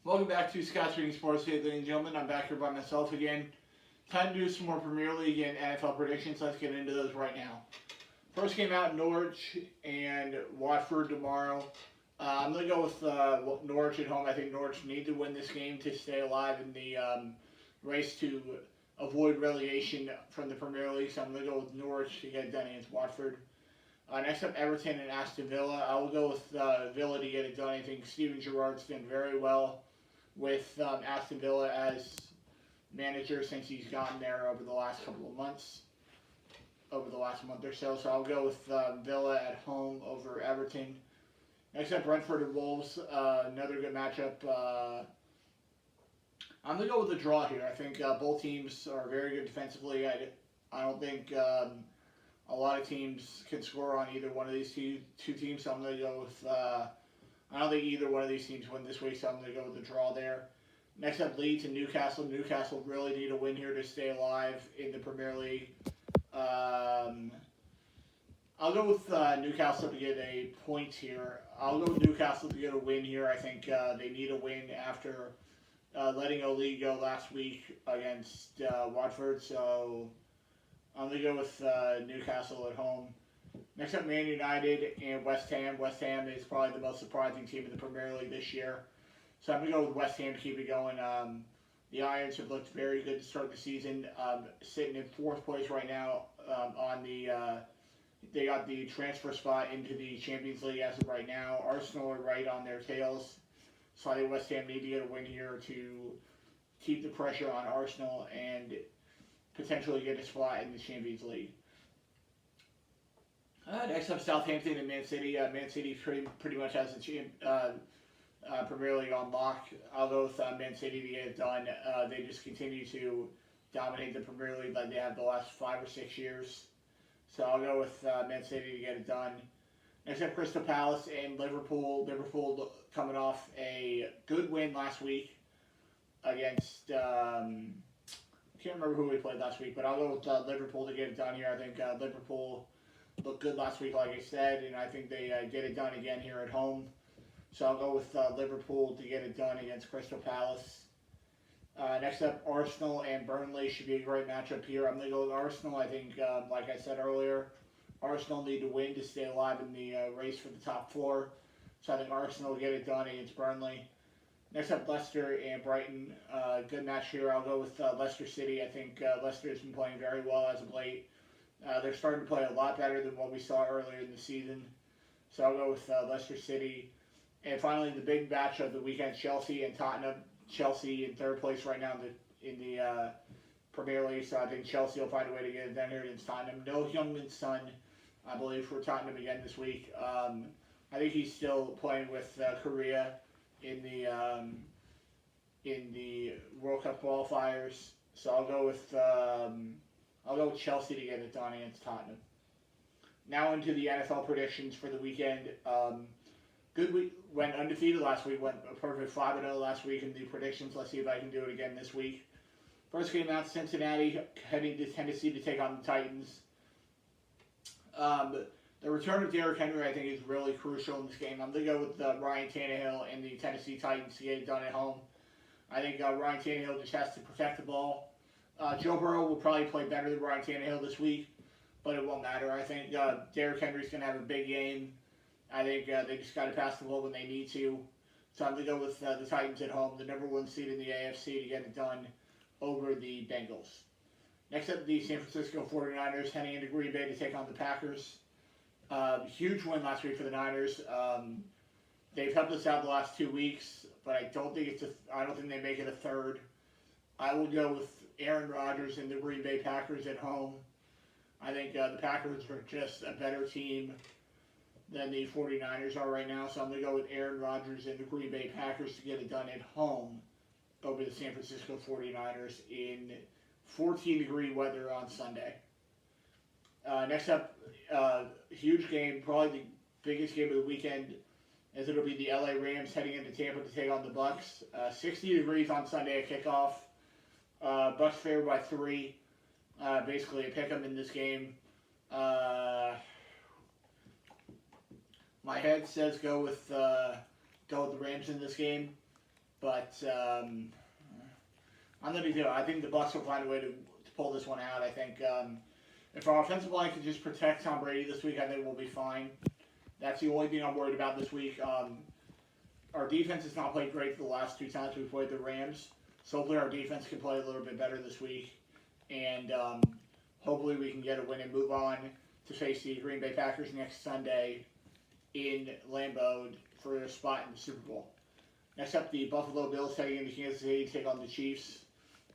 Welcome back to Scott's Reading Sports, ladies and gentlemen. I'm back here by myself again. Time to do some more Premier League and NFL predictions. Let's get into those right now. First game out, Norwich and Watford tomorrow. I'm going to go with Norwich at home. I think Norwich need to win this game to stay alive in the race to avoid relegation from the Premier League. So I'm going to go with Norwich to get it done against Watford. Next up, Everton and Aston Villa. I will go with Villa to get it done. I think Steven Gerrard's done very well with Aston Villa as manager since he's gotten there over the last couple of months, over the last month or so. So I'll go with Villa at home over Everton. Next up, Brentford and Wolves. Another good matchup. I'm going to go with a draw here. I think both teams are very good defensively. I don't think a lot of teams can score on either one of these two teams, so I'm going to go with. I don't think either one of these teams win this week, so I'm going to go with the draw there. Next up, Leeds and Newcastle. Newcastle really need a win here to stay alive in the Premier League. I'll go with Newcastle to get a point here. I'll go with Newcastle to get a win here. I think they need a win after letting Oli go last week against Watford, so I'm going to go with Newcastle at home. Next up, Man United and West Ham. West Ham is probably the most surprising team in the Premier League this year. So I'm going to go with West Ham to keep it going. The Irons have looked very good to start the season, sitting in fourth place right now on the they got the transfer spot into the Champions League as of right now. Arsenal are right on their tails. So I think West Ham need to get a win here to keep the pressure on Arsenal and potentially get a spot in the Champions League. Next up, Southampton and Man City. Man City pretty much has the Premier League on lock. I'll go with Man City to get it done. They just continue to dominate the Premier League like they have the last 5 or 6 years. So I'll go with Man City to get it done. Next up, Crystal Palace and Liverpool. Liverpool coming off a good win last week against. I can't remember who we played last week, but I'll go with Liverpool to get it done here. I think Liverpool looked good last week, like I said, and I think they get it done again here at home. So I'll go with Liverpool to get it done against Crystal Palace. Next up, Arsenal and Burnley should be a great matchup here. I'm going to go with Arsenal. I think, like I said earlier, Arsenal need to win to stay alive in the race for the top 4. So I think Arsenal will get it done against Burnley. Next up, Leicester and Brighton. Good match here. I'll go with Leicester City. I think Leicester has been playing very well as of late. They're starting to play a lot better than what we saw earlier in the season. So I'll go with Leicester City. And finally, the big match of the weekend, Chelsea and Tottenham. Chelsea in third place right now in the Premier League. So I think Chelsea will find a way to get it done here against Tottenham. No Heung-min Son, I believe, for Tottenham again this week. I think he's still playing with Korea in the World Cup qualifiers. So I'll go with Chelsea to get it done against Tottenham. Now into the NFL predictions for the weekend. Good week. Went undefeated last week. Went a perfect 5-0 last week in the predictions. Let's see if I can do it again this week. First game out, Cincinnati heading to Tennessee to take on the Titans. The return of Derrick Henry, I think, is really crucial in this game. I'm going to go with Ryan Tannehill and the Tennessee Titans to get it done at home. I think Ryan Tannehill just has to protect the ball. Joe Burrow will probably play better than Ryan Tannehill this week, but it won't matter. I think Derrick Henry's going to have a big game. I think they just got to pass the ball when they need to. So I'm going to go with the Titans at home, the number 1 seed in the AFC, to get it done over the Bengals. Next up, the San Francisco 49ers heading into Green Bay to take on the Packers. Huge win last week for the Niners. They've helped us out the last 2 weeks, but I don't think they make it a third. I will go with Aaron Rodgers and the Green Bay Packers at home. I think the Packers are just a better team than the 49ers are right now, so I'm going to go with Aaron Rodgers and the Green Bay Packers to get it done at home over the San Francisco 49ers in 14-degree weather on Sunday. Next up, huge game, probably the biggest game of the weekend, as it'll be the LA Rams heading into Tampa to take on the Bucks. 60 degrees on Sunday at kickoff. Bucks favored by 3. Basically a pick 'em in this game. My head says go with the Rams in this game. But I'm going to do it. I think the Bucs will find a way to pull this one out. I think if our offensive line can just protect Tom Brady this week, I think we'll be fine. That's the only thing I'm worried about this week. Our defense has not played great the last 2 times we played the Rams. So hopefully our defense can play a little bit better this week. And hopefully we can get a win and move on to face the Green Bay Packers next Sunday in Lambeau for a spot in the Super Bowl. Next up, the Buffalo Bills heading into Kansas City to take on the Chiefs.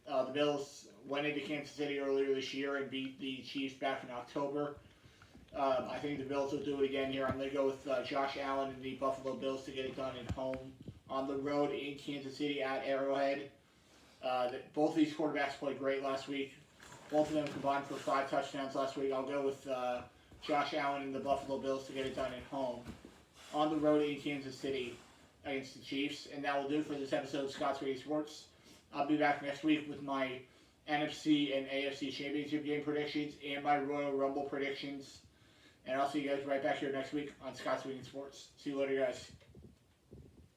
The Bills went into Kansas City earlier this year and beat the Chiefs back in October. I think the Bills will do it again here. I'm going to go with Josh Allen and the Buffalo Bills to get it done at home. On the road in Kansas City at Arrowhead. Both of these quarterbacks played great last week. Both of them combined for 5 touchdowns last week. I'll go with Josh Allen and the Buffalo Bills to get it done at home. On the road in Kansas City against the Chiefs. And that will do for this episode of Scott's Radio Sports. I'll be back next week with my NFC and AFC Championship game predictions and my Royal Rumble predictions. And I'll see you guys right back here next week on Scott's Radio Sports. See you later, guys.